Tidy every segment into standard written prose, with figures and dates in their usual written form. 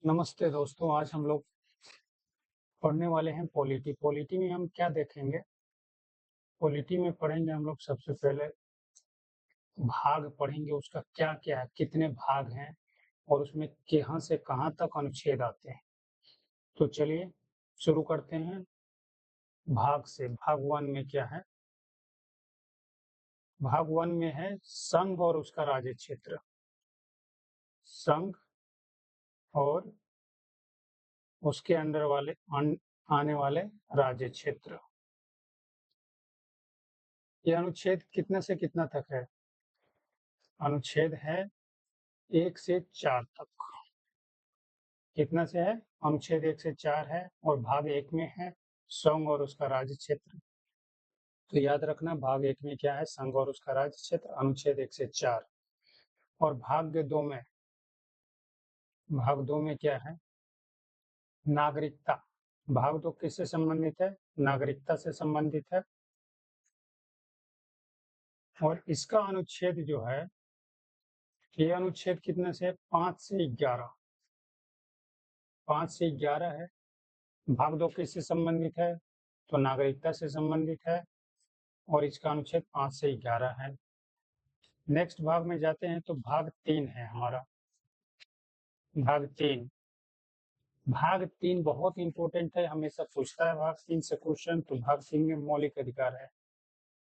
नमस्ते दोस्तों, आज हम लोग पढ़ने वाले हैं पॉलिटी। पॉलिटी में हम क्या देखेंगे? पॉलिटी में पढ़ेंगे हम लोग सबसे पहले भाग पढ़ेंगे, उसका क्या क्या है, कितने भाग हैं और उसमें कहाँ से कहाँ तक अनुच्छेद आते हैं। तो चलिए शुरू करते हैं भाग से। भाग 1 में क्या है? भाग 1 में है संघ और उसका राज्य क्षेत्र। संघ और उसके अंदर वाले आने वाले राज्य क्षेत्र। ये अनुच्छेद कितने से कितना तक है? अनुच्छेद है 1 से 4 तक। कितना से है? अनुच्छेद 1 से 4 है और भाग 1 में है संघ और उसका राज्य क्षेत्र। तो याद रखना, भाग 1 में क्या है? संघ और उसका राज्य क्षेत्र, अनुच्छेद 1 से 4। और भाग 2 में क्या है? नागरिकता। भाग 2 किससे संबंधित है? नागरिकता से संबंधित है। और इसका अनुच्छेद जो है, ये अनुच्छेद कितने से? 5 से 11। 5 से 11 है। भाग 2 किससे संबंधित है? तो नागरिकता से संबंधित है और इसका अनुच्छेद 5 से 11 है। नेक्स्ट भाग में जाते हैं तो भाग 3 है हमारा। भाग 3 बहुत इंपॉर्टेंट है, हमेशा पूछता है भाग 3 से क्वेश्चन। तो भाग 3 में मौलिक अधिकार है,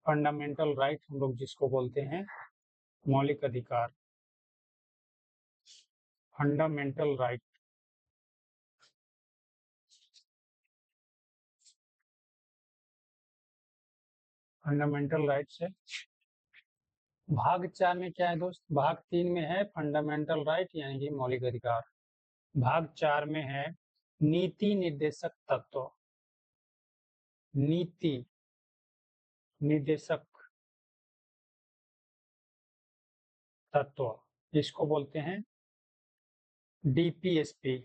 फंडामेंटल राइट हम लोग जिसको बोलते हैं, मौलिक अधिकार, फंडामेंटल राइट। फंडामेंटल राइट से भाग 4 में क्या है दोस्त? भाग 3 में है फंडामेंटल राइट यानी कि मौलिक अधिकार। भाग 4 में है नीति निर्देशक तत्व। नीति निर्देशक तत्व, इसको बोलते हैं डीपीएसपी।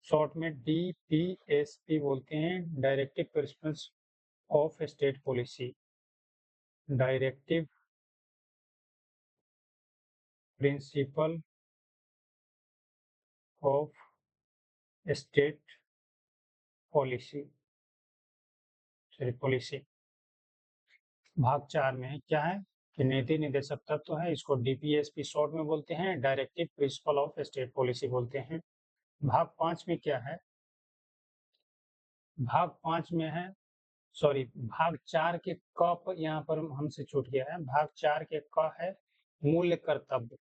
शॉर्ट में डीपीएसपी बोलते हैं, directive principles of state policy. Directive principle of state policy, policy. भाग 4 में क्या है कि नीति निर्देशक तत्व है, इसको डीपीएसपी शॉर्ट में बोलते हैं, directive principle of state policy बोलते हैं। भाग 5 में क्या है? भाग 5 में है, सॉरी, भाग 4 के क यहाँ पर हमसे छूट गया है। भाग 4 के क है मूल्य कर्तव्य।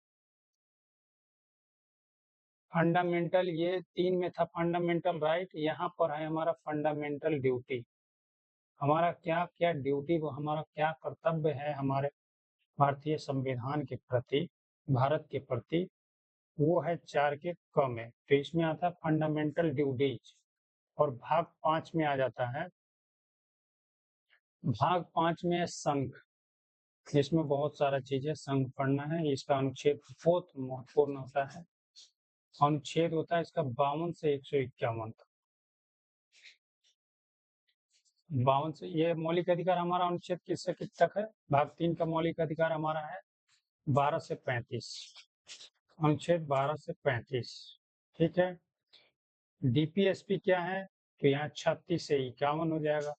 फंडामेंटल, ये 3 में था फंडामेंटल राइट, यहाँ पर है हमारा फंडामेंटल ड्यूटी। हमारा क्या क्या ड्यूटी, वो हमारा क्या कर्तव्य है हमारे भारतीय संविधान के प्रति, भारत के प्रति, वो है 4 के क में। तो इसमें आता है फंडामेंटल ड्यूटीज। और भाग 5 में आ जाता है, भाग 5 में है संघ। इसमें बहुत सारा चीजें संघ पढ़ना है। इसका अनुच्छेद बहुत महत्वपूर्ण होता है। अनुच्छेद होता है इसका 52 से 151 तक। 52 से, ये मौलिक अधिकार हमारा अनुच्छेद किससे किस तक है? भाग 3 का मौलिक अधिकार हमारा है 12 से 35। अनुच्छेद 12 से 35, ठीक है। डीपीएसपी क्या है? तो यहाँ 36 से 51 हो जाएगा,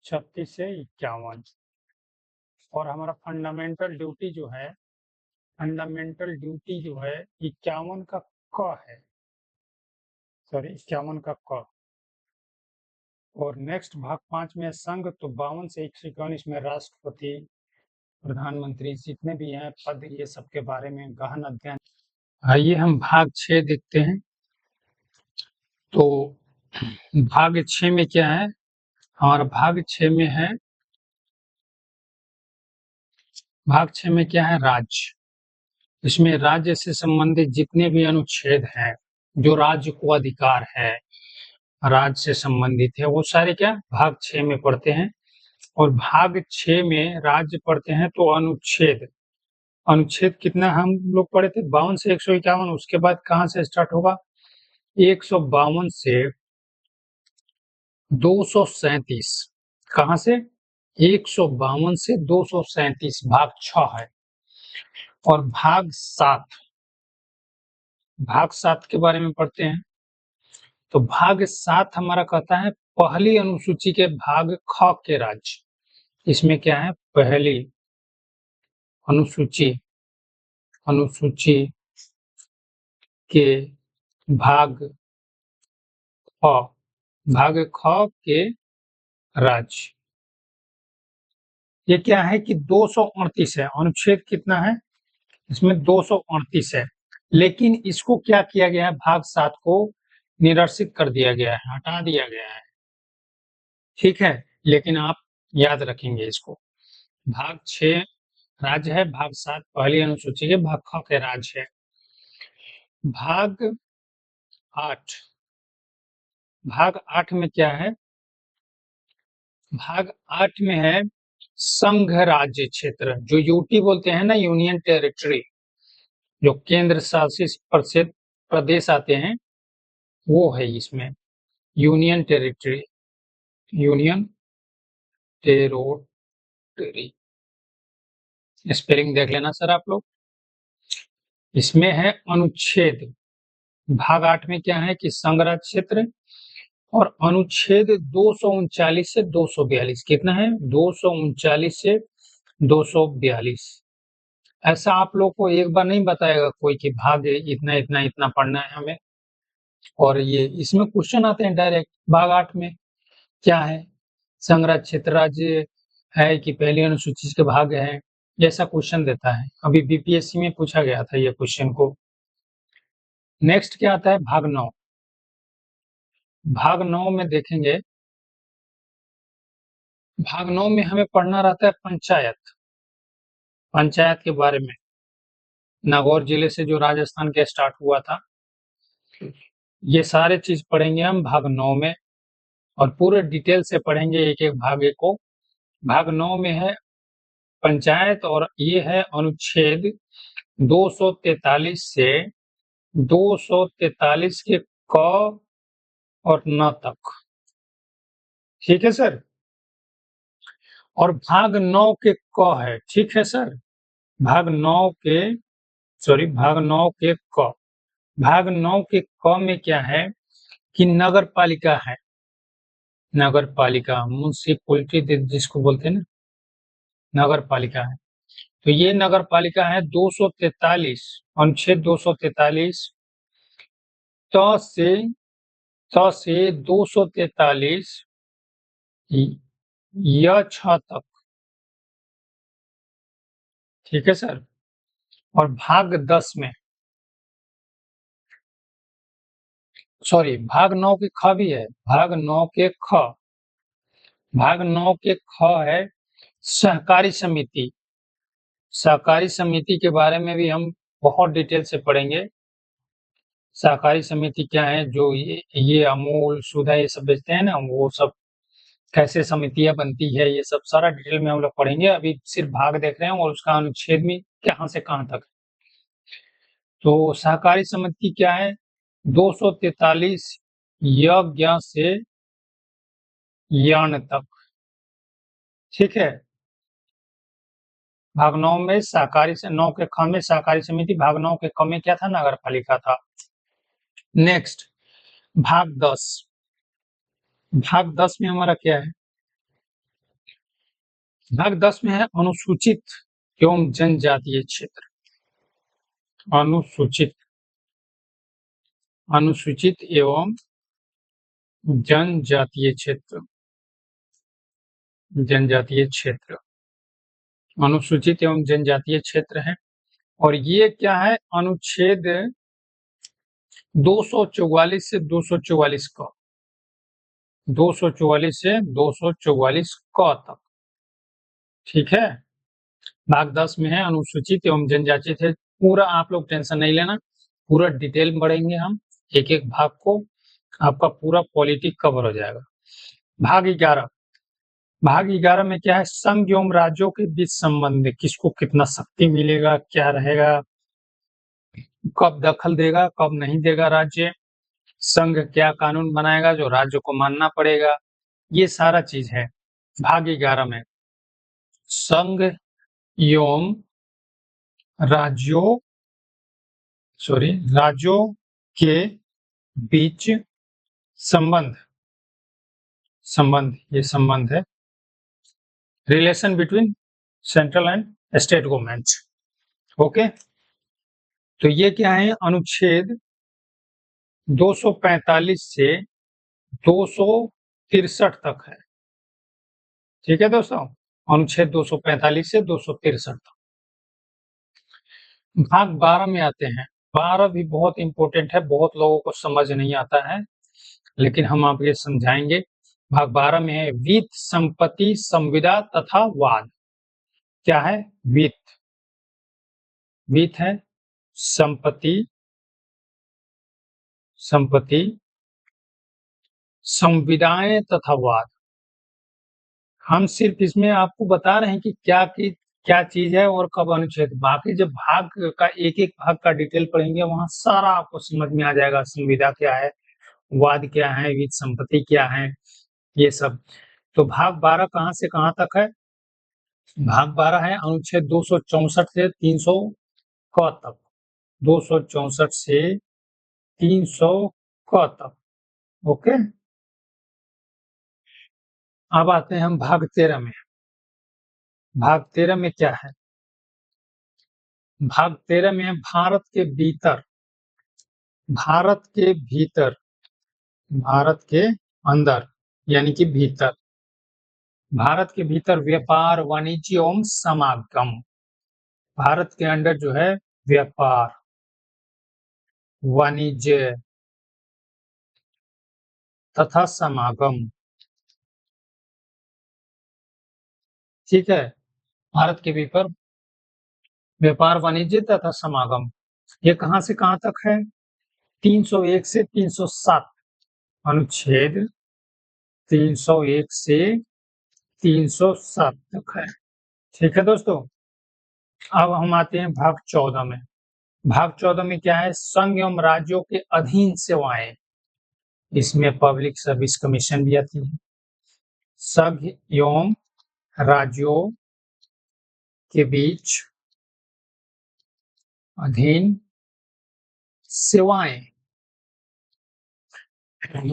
36 से 51। और हमारा फंडामेंटल ड्यूटी जो है, फंडामेंटल ड्यूटी जो है 51 का क है, सॉरी 51 का क। और नेक्स्ट भाग 5 में संघ, तो 52 से 151 इसमें राष्ट्रपति, प्रधानमंत्री, जितने भी हैं पद, ये सब के बारे में गहन अध्ययन। आइए हम भाग 6 देखते हैं। तो भाग 6 में क्या है? हमारा भाग 6 में है, भाग 6 में क्या है? राज्य। इसमें राज्य से संबंधित जितने भी अनुच्छेद हैं, जो राज्य को अधिकार है, राज्य से संबंधित है, वो सारे क्या भाग 6 में पढ़ते हैं। और भाग 6 में राज्य पढ़ते हैं तो अनुच्छेद, अनुच्छेद कितना हम लोग पढ़े थे? 52 से 151। उसके बाद कहाँ से स्टार्ट होगा? 152 से 237। कहाँ से? 152 से 237 भाग 6 है। और भाग 7, भाग 7 के बारे में पढ़ते हैं। तो भाग 7 हमारा कहता है पहली अनुसूची के भाग ख के राज्य। इसमें क्या है, पहली अनुसूची के भाग ख के राज्य। ये क्या है कि 238 है, अनुच्छेद कितना है इसमें, 238 है। लेकिन इसको क्या किया गया है, भाग 7 को निरसित कर दिया गया है, हटा दिया गया है, ठीक है। लेकिन आप याद रखेंगे इसको। भाग 6 राज्य है, भाग 7 पहली अनुसूची के भाग ख के राज्य है। भाग 8 में क्या है, भाग 8 में है संघ राज्य क्षेत्र, जो यूटी बोलते हैं ना, यूनियन टेरिटरी, जो केंद्र शासित प्रदेश आते हैं, वो है इसमें union territory, union territory. Spelling देख लेना सर आप लोग। इसमें है अनुच्छेद, भाग 8 में क्या है कि संघ राज्य क्षेत्र, और अनुच्छेद 239 से 242, कितना है 239 से 242। ऐसा आप लोग को एक बार नहीं बताएगा कोई कि भाग इतना इतना इतना पढ़ना है हमें। और ये इसमें क्वेश्चन आते हैं डायरेक्ट, भाग 8 में क्या है, संघ राज्य क्षेत्र राज्य है कि पहली अनुसूची के भाग है, जैसा क्वेश्चन देता है। अभी बीपीएससी में पूछा गया था ये क्वेश्चन को। नेक्स्ट क्या आता है, भाग 9। भाग 9 में देखेंगे, भाग 9 में हमें पढ़ना रहता है पंचायत के बारे में। नागौर जिले से जो राजस्थान के स्टार्ट हुआ था, ये सारे चीज पढ़ेंगे हम भाग 9 में, और पूरे डिटेल से पढ़ेंगे एक एक भाग को। भाग 9 में है पंचायत, और ये है अनुच्छेद 243 से 243 के क और न तक, ठीक है सर। और भाग 9 के क है, ठीक है सर। भाग 9 के भाग 9 के क, भाग 9 के क में क्या है कि नगर पालिका है, नगर पालिका म्युनिसिपैलिटी जिसको बोलते हैं ना, नगर पालिका है। तो ये नगर पालिका है 243, अनुच्छेद 243 से 243 या 6 तक, ठीक है सर। और भाग 10 में, भाग 9 के ख भी है, भाग 9 के ख, भाग 9 के ख है सहकारी समिति। सहकारी समिति के बारे में भी हम बहुत डिटेल से पढ़ेंगे। सहकारी समिति क्या है, जो ये अमूल सुधा ये सब बेचते हैं ना, वो सब कैसे समितियां बनती है, ये सब सारा डिटेल में हम लोग पढ़ेंगे। अभी सिर्फ भाग देख रहे हैं और उसका अनुच्छेद में कहां से कहां तक। तो सहकारी समिति क्या है, 243 यज्ञ से यान तक, ठीक है। भाग 9 में सहकारी से 9 के ख में सहकारी समिति, भाग 9 के क में क्या था, नगर पालिका था। नेक्स्ट भाग 10, भाग 10 में हमारा क्या है, भाग 10 में है अनुसूचित एवं जनजातीय क्षेत्र, अनुसूचित एवं जनजातीय क्षेत्र, जनजातीय क्षेत्र, अनुसूचित एवं जनजातीय क्षेत्र है। और ये क्या है, अनुच्छेद 244 से 244 क, 244 से 244 क तक, ठीक है। भाग 10 में है अनुसूचित एवं जनजातीय क्षेत्र। पूरा आप लोग टेंशन नहीं लेना, पूरा डिटेल में पढ़ेंगे हम एक एक भाग को, आपका पूरा पॉलिटिक कवर हो जाएगा। भाग 11, भाग 11 में क्या है, संघ एवं राज्यों के बीच संबंध, किसको कितना शक्ति मिलेगा, क्या रहेगा, कब दखल देगा कब नहीं देगा राज्य, संघ क्या कानून बनाएगा जो राज्य को मानना पड़ेगा, ये सारा चीज है भाग 11 में। संघ एवं राज्यों के बीच संबंध ये संबंध है, relation between central and state government. Okay, तो ये क्या है, अनुच्छेद 245 से 263 तक है। ठीक है दोस्तों, अनुच्छेद 245 से 263 तक। भाग 12 में आते हैं। 12 भी बहुत इंपॉर्टेंट है, बहुत लोगों को समझ नहीं आता है, लेकिन हम आपको ये समझाएंगे। भाग 12 में है वित्त, संपत्ति, संविदा तथा वाद। क्या है? वित्त, वित्त है संपत्ति, संविदाएं तथा वाद। हम सिर्फ इसमें आपको बता रहे हैं कि क्या चीज है और कब अनुच्छेद। बाकी जब भाग का एक भाग का डिटेल पढ़ेंगे वहां सारा आपको समझ में आ जाएगा। संविदा क्या है, वाद क्या है, वित्त संपत्ति क्या है, ये सब। तो भाग 12 कहां से कहां तक है? भाग 12 है अनुच्छेद 264 से 300 क तक, 264 से 300 क तक। ओके, अब आते हैं हम भाग 13 में। भाग 13 में क्या है? भाग 13 में भारत के भीतर, भारत के अंदर यानी कि भीतर, भारत के भीतर व्यापार, वाणिज्य एवं समागम। भारत के अंदर जो है व्यापार, वाणिज्य तथा समागम। ठीक है, भारत के भीतर व्यापार, वाणिज्य तथा समागम, ये कहां से कहां तक है? 301 से 307, अनुच्छेद 301 से 307 तक है। ठीक है दोस्तों, अब हम आते हैं भाग 14 में। भाग 14 में क्या है? संघ एवं राज्यों के अधीन सेवाएं। इसमें पब्लिक सर्विस कमीशन भी आती है। संघ एवं राज्यों के बीच अधीन सेवाएं,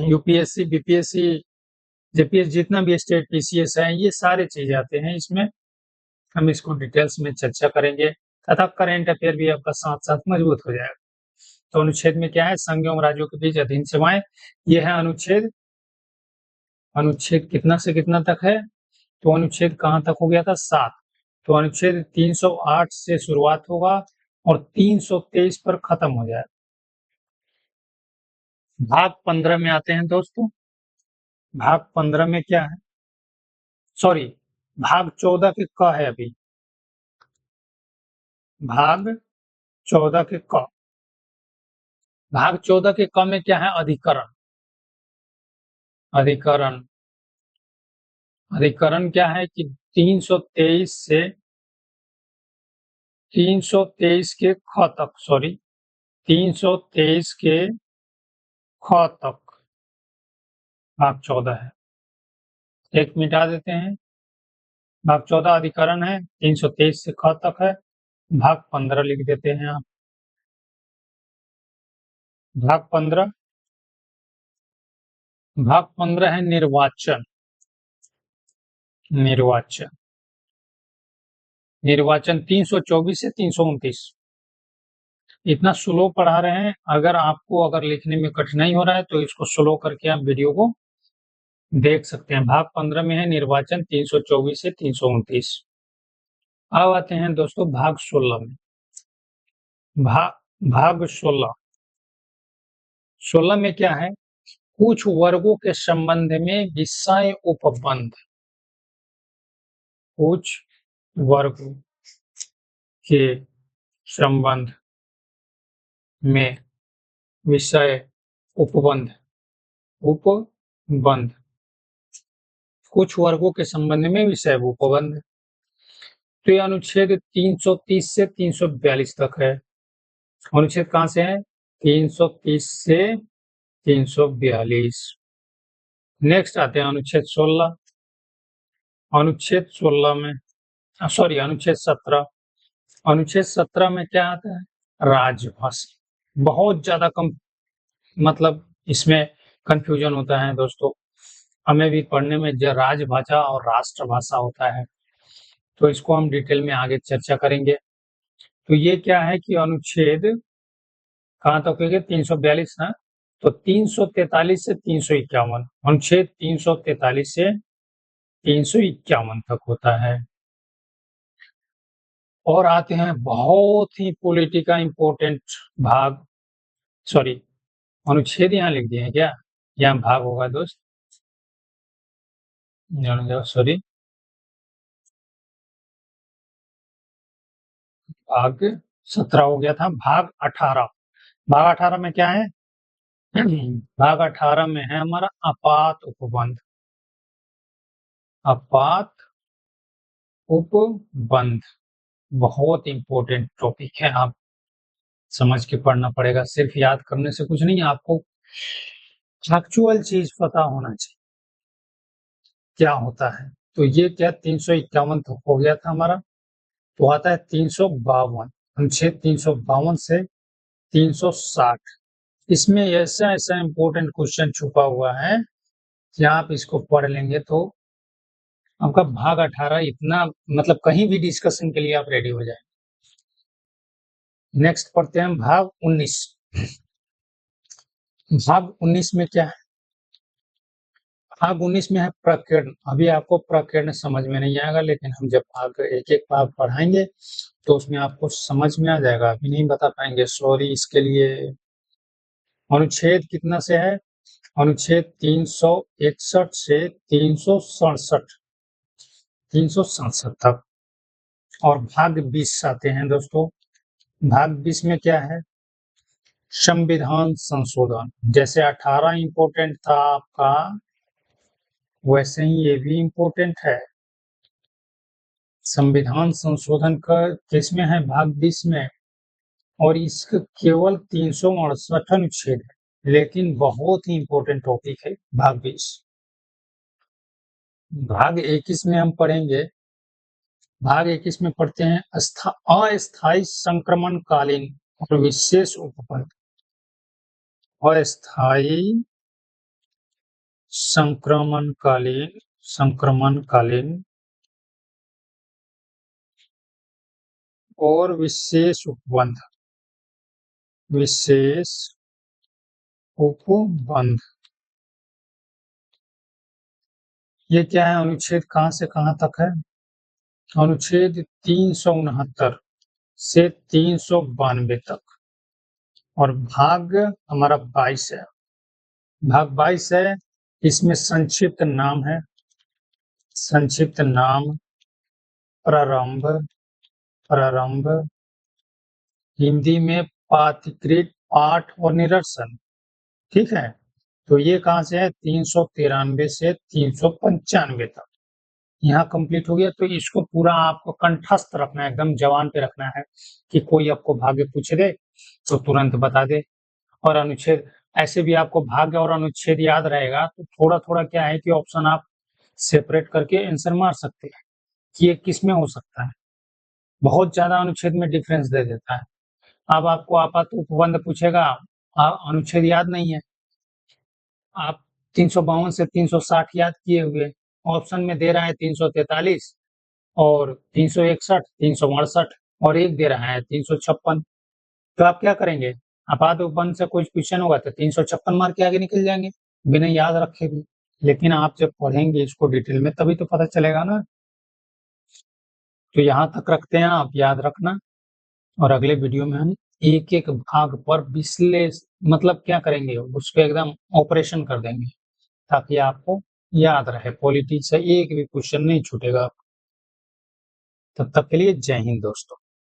यूपीएससी, बीपीएससी, जेपीएस, जितना भी स्टेट पीसीएस है, ये सारे चीज आते हैं इसमें। हम इसको डिटेल्स में चर्चा करेंगे तथा करेंट अफेयर भी आपका साथ साथ मजबूत हो जाएगा। तो अनुच्छेद में क्या है? संघ एवं राज्यों के बीच अधीन सेवाएं, यह है अनुच्छेद। अनुच्छेद कितना से कितना तक है? तो अनुच्छेद कहां तक हो गया था? 7। तो अनुच्छेद 308 से शुरुआत होगा और 323 पर खत्म हो जाएगा। भाग 15 में आते हैं दोस्तों। भाग 15 में क्या है? सॉरी, भाग 14 के क है अभी। भाग 14 के क, भाग 14 के क में क्या है? अधिकरण। अधिकरण, अधिकरण क्या है कि 323 से 323 के ख तक, सॉरी 323 के ख तक भाग 14 है। एक मिटा देते हैं। भाग 14 अधिकरण है, 323 से ख तक है। भाग 15 लिख देते हैं आप। भाग 15, भाग 15 है निर्वाचन। निर्वाचन, निर्वाचन 324 से 329। इतना स्लो पढ़ा रहे हैं, अगर आपको लिखने में कठिनाई हो रहा है तो इसको स्लो करके आप वीडियो को देख सकते हैं। भाग 15 में है निर्वाचन 324 से 329। अब आते हैं दोस्तों भाग 16 में। भाग 16 में क्या है? कुछ वर्गों के संबंध में विषय उपबंध। कुछ वर्गों के संबंध में विषय उपबंध, उपबंध, कुछ वर्गों के संबंध में विषय उपबंध। तो ये अनुच्छेद 330 से 342 तक है। अनुच्छेद कहां से है? 330 से 342। नेक्स्ट आते हैं अनुच्छेद 16। अनुच्छेद 16 में, सॉरी अनुच्छेद 17। अनुच्छेद 17 में क्या आता है? राजभाषा। बहुत ज्यादा मतलब इसमें कंफ्यूजन होता है दोस्तों। हमें भी पढ़ने में राजभाषा और राष्ट्रभाषा होता है, तो इसको हम डिटेल में आगे चर्चा करेंगे। तो ये क्या है कि अनुच्छेद कहाँ तक हो गया, 342 ना, तो 343 से 351, अनुच्छेद 343 से 351 तक होता है। और आते हैं बहुत ही पॉलिटी का इम्पोर्टेंट भाग, सॉरी अनुच्छेद यहाँ लिख दिए हैं क्या, यहाँ भाग होगा दोस्त, सॉरी भाग 17 हो गया था, भाग 18। भाग 18 में क्या है भाग 18 में है हमारा आपात उपबंध। आपात उपबंध बहुत इंपॉर्टेंट टॉपिक है, आप समझ के पढ़ना पड़ेगा, सिर्फ याद करने से कुछ नहीं, आपको फैक्चुअल चीज पता होना चाहिए क्या होता है। तो ये क्या 351 तक हो गया था हमारा, तो आता है 352, अनुच्छेद 352 से 360। इसमें ऐसा ऐसा इम्पोर्टेंट क्वेश्चन छुपा हुआ है कि आप इसको पढ़ लेंगे तो आपका भाग 18 इतना, मतलब कहीं भी डिस्कशन के लिए आप रेडी हो जाए। नेक्स्ट पढ़ते हैं भाग 19। भाग 19 में क्या है, भाग 19 में है प्रकीर्ण। अभी आपको प्रकीर्ण समझ में नहीं आएगा, लेकिन हम जब भाग एक एक भाग पढ़ाएंगे तो उसमें आपको समझ में आ जाएगा, अभी नहीं बता पाएंगे, सॉरी इसके लिए। अनुच्छेद कितना से है, अनुच्छेद 361 से 367, 367 तक। और भाग 20 आते हैं दोस्तों। भाग 20 में क्या है, संविधान संशोधन। जैसे 18 इंपोर्टेंट था आपका, वैसे ही ये भी इंपोर्टेंट है। संविधान संशोधन का किसमें है, भाग 20 में, और इसका केवल 368 अनुच्छेद है, लेकिन बहुत ही इंपॉर्टेंट टॉपिक है भाग 20। भाग 21 में हम पढ़ेंगे, भाग 21 में पढ़ते हैं अस्थायी संक्रमणकालीन और विशेष उपबंध। अस्थायी संक्रमणकालीन और विशेष उपबंध, विशेष उपबंध। ये क्या है, अनुच्छेद कहां से कहां तक है, अनुच्छेद 369 से 392 तक। और भाग हमारा 22 है, भाग 22 है, इसमें संक्षिप्त नाम है, संक्षिप्त नाम, प्रारंभ, प्रारंभ, हिंदी में पाठकृत, पाठ और निरसन, ठीक है। तो ये कहाँ से है, 393 से 395 तक, यहाँ कंप्लीट हो गया। तो इसको पूरा आपको कंठस्थ रखना है, एकदम जवान पे रखना है, कि कोई आपको भाग्य पूछ दे तो तुरंत बता दे। और अनुच्छेद, ऐसे भी आपको भाग्य और अनुच्छेद याद रहेगा तो थोड़ा थोड़ा क्या है कि ऑप्शन आप सेपरेट करके आंसर मार सकते हैं कि ये किस में हो सकता है। बहुत ज्यादा अनुच्छेद में डिफरेंस दे देता है। अब आपको आपात उपबंध पूछेगा, अनुच्छेद याद नहीं है, आप 352 से 360 याद किए हुए, ऑप्शन में दे रहा है 343 और 361, 368 और एक दे रहा है 356। तो आप क्या करेंगे, आपात उपबंध से कुछ क्वेश्चन होगा तो 356 मार्क के आगे निकल जाएंगे बिना याद रखे भी। लेकिन आप जब पढ़ेंगे इसको डिटेल में तभी तो पता चलेगा ना। तो यहाँ तक रखते हैं, आप याद रखना, और अगले वीडियो में हम एक एक भाग पर विश्लेषण, मतलब क्या करेंगे, उसको एकदम ऑपरेशन कर देंगे ताकि आपको याद रहे, पॉलिटी से एक भी क्वेश्चन नहीं छूटेगा। तब तक के लिए जय हिंद दोस्तों।